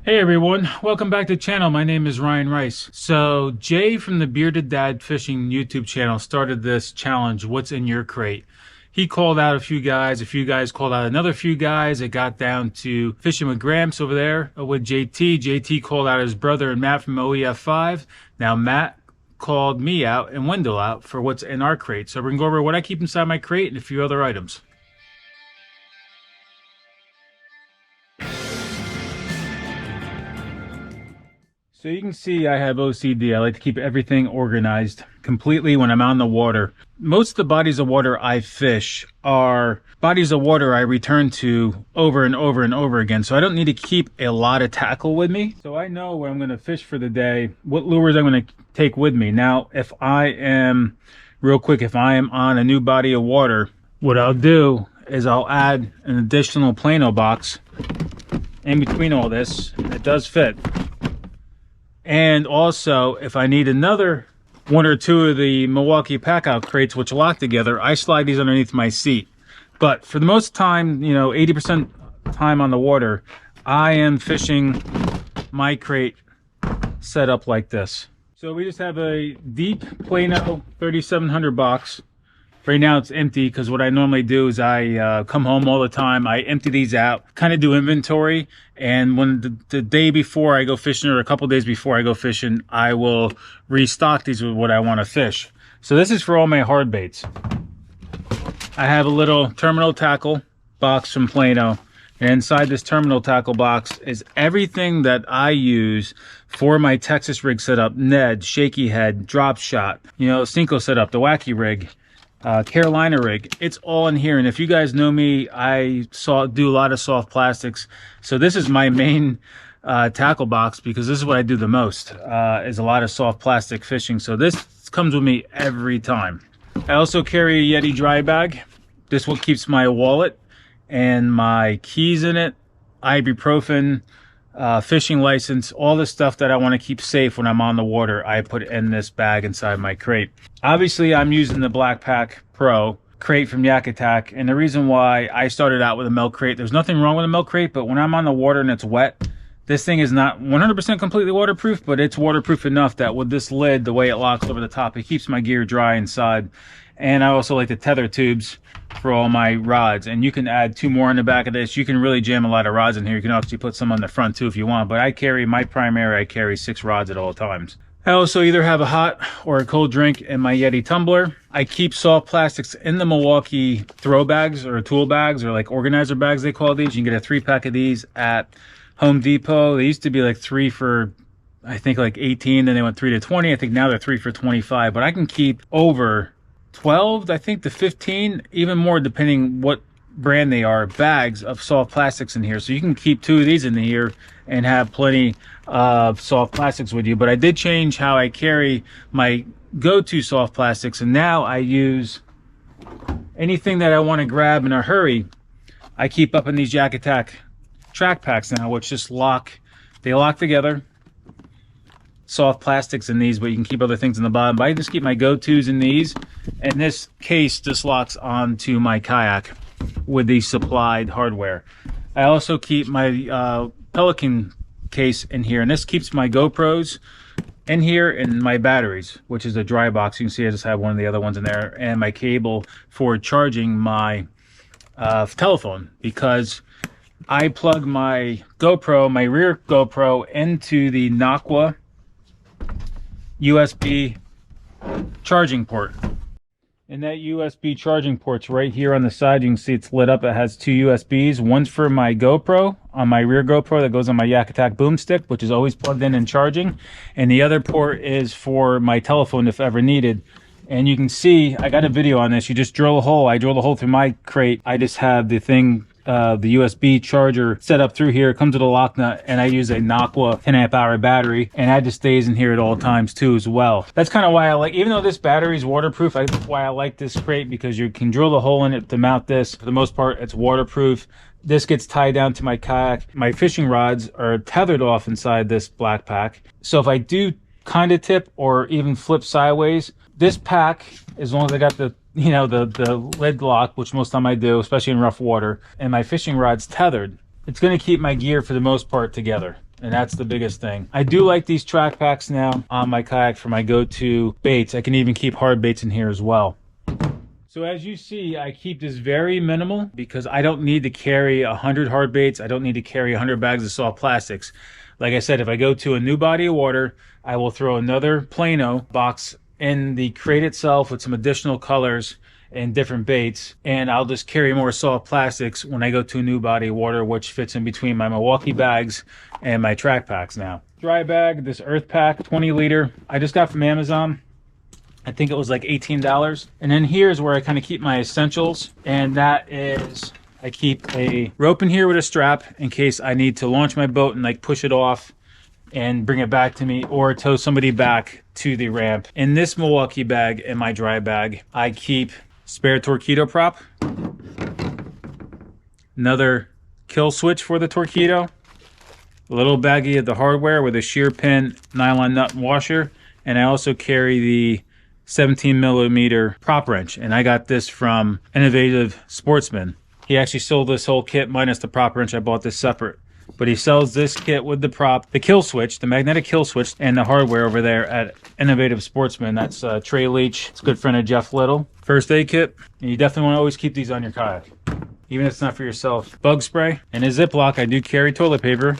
Hey everyone, welcome back to the channel. My name is Ryan Rice. So Jay from the Bearded Dad Fishing YouTube channel started this challenge, What's in Your Crate? He called out a few guys called out another few guys. It got down to Fishing with Gramps over there with JT. JT called out his brother and Matt from OEF5. Now Matt called me out and Wendell out for what's in our crate. So we're gonna go over what I keep inside my crate and a few other items. So you can see I have OCD. I like to keep everything organized completely when I'm on the water. Most of the bodies of water I fish are bodies of water I return to over and over and over again. So I don't need to keep a lot of tackle with me. So I know where I'm going to fish for the day, what lures I'm going to take with me. Now, if I am on a new body of water, what I'll do is I'll add an additional Plano box in between all this. It does fit. And also, if I need another one or two of the Milwaukee pack-out crates, which lock together, I slide these underneath my seat. But for the most time, 80% time on the water, I am fishing my crate set up like this. So we just have a deep Plano 3700 box. Right now it's empty because what I normally do is I come home all the time. I empty these out, kind of do inventory. And when the day before I go fishing or a couple days before I go fishing, I will restock these with what I want to fish. So this is for all my hard baits. I have a little terminal tackle box from Plano. And inside this terminal tackle box is everything that I use for my Texas rig setup, Ned, shaky head, drop shot, Cinco setup, the wacky rig. Carolina rig, it's all in here. And if you guys know me, I do a lot of soft plastics. So this is my main tackle box because this is what I do the most, is a lot of soft plastic fishing. So this comes with me every time. I also carry a Yeti dry bag. This one keeps my wallet and my keys in it, ibuprofen, fishing license, all the stuff that I want to keep safe when I'm on the water, I put in this bag inside my crate. Obviously, I'm using the Black Pack Pro crate from YakAttack, and the reason why I started out with a milk crate, there's nothing wrong with a milk crate, but when I'm on the water and it's wet, this thing is not 100% completely waterproof, but it's waterproof enough that with this lid, the way it locks over the top, it keeps my gear dry inside. And I also like the tether tubes for all my rods. And you can add 2 more on the back of this. You can really jam a lot of rods in here. You can actually put some on the front too if you want. But I carry 6 rods at all times. I also either have a hot or a cold drink in my Yeti tumbler. I keep soft plastics in the Milwaukee throw bags or tool bags or like organizer bags they call these. You can get a 3-pack of these at Home Depot. They used to be like 3 for, I think, like 18. Then they went 3 to 20. I think now they're 3 for 25. But I can keep over 12, I think, to 15, even more depending what brand they are, bags of soft plastics in here. So you can keep 2 of these in here and have plenty of soft plastics with you. But I did change how I carry my go-to soft plastics, and now I use anything that I want to grab in a hurry. I keep up in these YakAttack track packs now, which just lock together. Soft plastics in these, but you can keep other things in the bottom. But I just keep my go-tos in these, and this case just locks onto my kayak with the supplied hardware. I also keep my Pelican case in here, and this keeps my GoPros in here and my batteries, which is a dry box. You can see I just have one of the other ones in there, and my cable for charging my telephone, because I plug my GoPro, my rear GoPro, into the Aqua USB charging port. And that USB charging port's right here on the side. You can see it's lit up. It has 2 USBs. One's for my GoPro, on my rear GoPro that goes on my YakAttack boomstick, which is always plugged in and charging. And the other port is for my telephone if ever needed. And you can see, I got a video on this. You just drill a hole. I drill a hole through my crate. I just have the thing, the USB charger set up through here. It comes with a lock nut, and I use a Aqua 10-amp-hour battery, and that just stays in here at all times too as well. That's kind of why I like, even though this battery is waterproof, that's why I like this crate, because you can drill the hole in it to mount this. For the most part, it's waterproof. This gets tied down to my kayak. My fishing rods are tethered off inside this Black Pack. So if I do kind of tip or even flip sideways, this pack, as long as I got the the lid lock, which most time I do, especially in rough water, and my fishing rod's tethered, it's going to keep my gear for the most part together. and that's the biggest thing. I do like these track packs now on my kayak for my go-to baits. I can even keep hard baits in here as well. So as you see, I keep this very minimal because I don't need to carry 100 hard baits. I don't need to carry 100 bags of soft plastics. Like I said, if I go to a new body of water, I will throw another Plano box in the crate itself with some additional colors and different baits, and I'll just carry more soft plastics when I go to a new body of water, which fits in between my Milwaukee bags and my track packs now. Dry bag, this Earth Pack 20 liter, I just got from Amazon. I think it was like $18. And then here's where I kind of keep my essentials, and that is I keep a rope in here with a strap in case I need to launch my boat and like push it off and bring it back to me, or tow somebody back to the ramp. In this Milwaukee bag, in my dry bag, I keep spare torpedo prop, another kill switch for the torpedo, a little baggie of the hardware with a shear pin, nylon nut and washer, and I also carry the 17mm prop wrench, and I got this from Innovative Sportsman. He actually sold this whole kit minus the prop wrench. I bought this separate. But he sells this kit with the prop, the kill switch, the magnetic kill switch, and the hardware over there at Innovative Sportsman. That's Trey Leach. It's a good friend of Jeff Little. First aid kit. And you definitely want to always keep these on your kayak, even if it's not for yourself. Bug spray. And a Ziploc, I do carry toilet paper.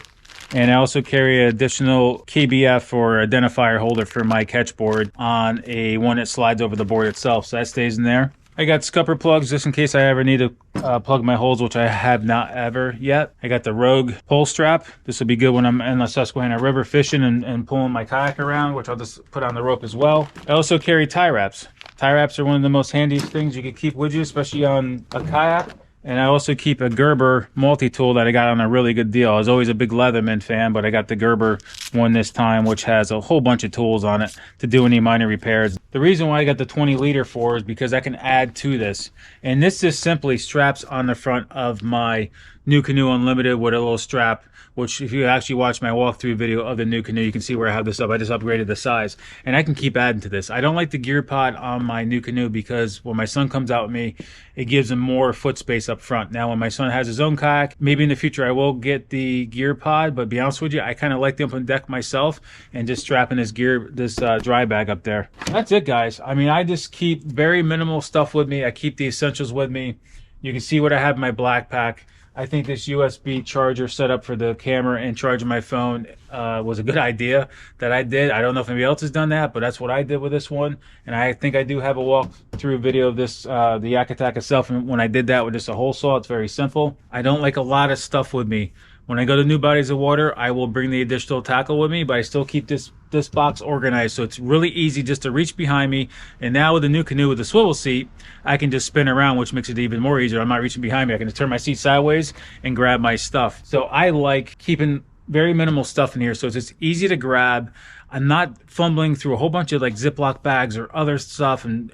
And I also carry an additional KBF or identifier holder for my catch board on a one that slides over the board itself. So that stays in there. I got scupper plugs just in case I ever need to plug my holes, which I have not ever yet. I got the Rogue pole strap. This will be good when I'm in the Susquehanna River fishing and pulling my kayak around, which I'll just put on the rope as well. I also carry tie wraps. Tie wraps are one of the most handiest things you can keep with you, especially on a kayak. And I also keep a Gerber multi-tool that I got on a really good deal. I was always a big Leatherman fan, but I got the Gerber one this time, which has a whole bunch of tools on it to do any minor repairs. The reason why I got the 20 liter for is because I can add to this. And this just simply straps on the front of my New Canoe Unlimited with a little strap, which if you actually watch my walkthrough video of the New Canoe, you can see where I have this up. I just upgraded the size, and I can keep adding to this. I don't like the gear pod on my New Canoe because when my son comes out with me, it gives him more foot space up front. Now, when my son has his own kayak, maybe in the future I will get the gear pod, but to be honest with you, I kind of like the open deck myself and just strapping this dry bag up there. That's it, guys. I mean, I just keep very minimal stuff with me. I keep the essentials with me. You can see what I have in my black pack. I think this USB charger setup for the camera and charging my phone was a good idea that I did. I don't know if anybody else has done that, but that's what I did with this one. And I think I do have a walkthrough video of this, the YakAttack itself. And when I did that with just a hole saw, it's very simple. I don't like a lot of stuff with me. When I go to new bodies of water, I will bring the additional tackle with me, but I still keep this box organized, so it's really easy just to reach behind me. And now with the New Canoe with the swivel seat, I can just spin around, which makes it even more easier. I'm not reaching behind me. I can just turn my seat sideways and grab my stuff. So I like keeping very minimal stuff in here, so it's just easy to grab. I'm not fumbling through a whole bunch of like Ziploc bags or other stuff, and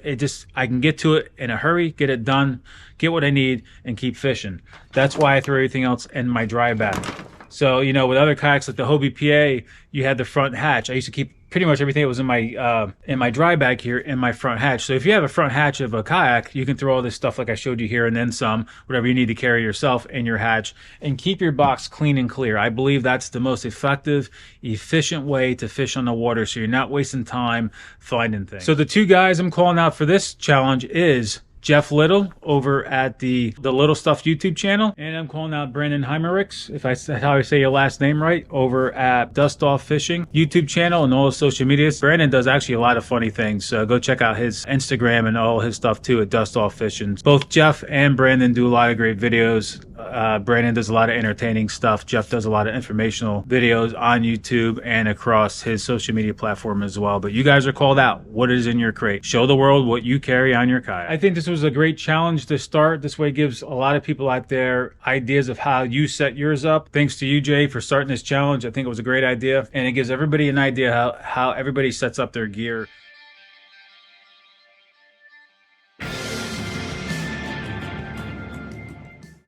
I can get to it in a hurry, get it done, get what I need, and keep fishing. That's why I throw everything else in my dry bag. So, you know, with other kayaks like the Hobie PA, you had the front hatch. I used to keep pretty much everything that was in my dry bag here in my front hatch. So if you have a front hatch of a kayak, you can throw all this stuff like I showed you here and then some, whatever you need to carry yourself in your hatch, and keep your box clean and clear. I believe that's the most effective, efficient way to fish on the water, so you're not wasting time finding things. So the two guys I'm calling out for this challenge is Jeff Little over at the Little Stuff YouTube channel, and I'm calling out Brandon Heimericks, if that's how I say your last name right, over at Dust Off Fishing YouTube channel and all his social medias. Brandon does actually a lot of funny things, so go check out his Instagram and all his stuff too at Dust Off Fishing. Both Jeff and Brandon do a lot of great videos. Brandon does a lot of entertaining stuff. Jeff does a lot of informational videos on YouTube and across his social media platform as well. But you guys are called out. What is in your crate? Show the world what you carry on your kayak. I think this was a great challenge to start. This way gives a lot of people out there ideas of how you set yours up. Thanks to you, Jay, for starting this challenge. I think it was a great idea, and it gives everybody an idea how everybody sets up their gear.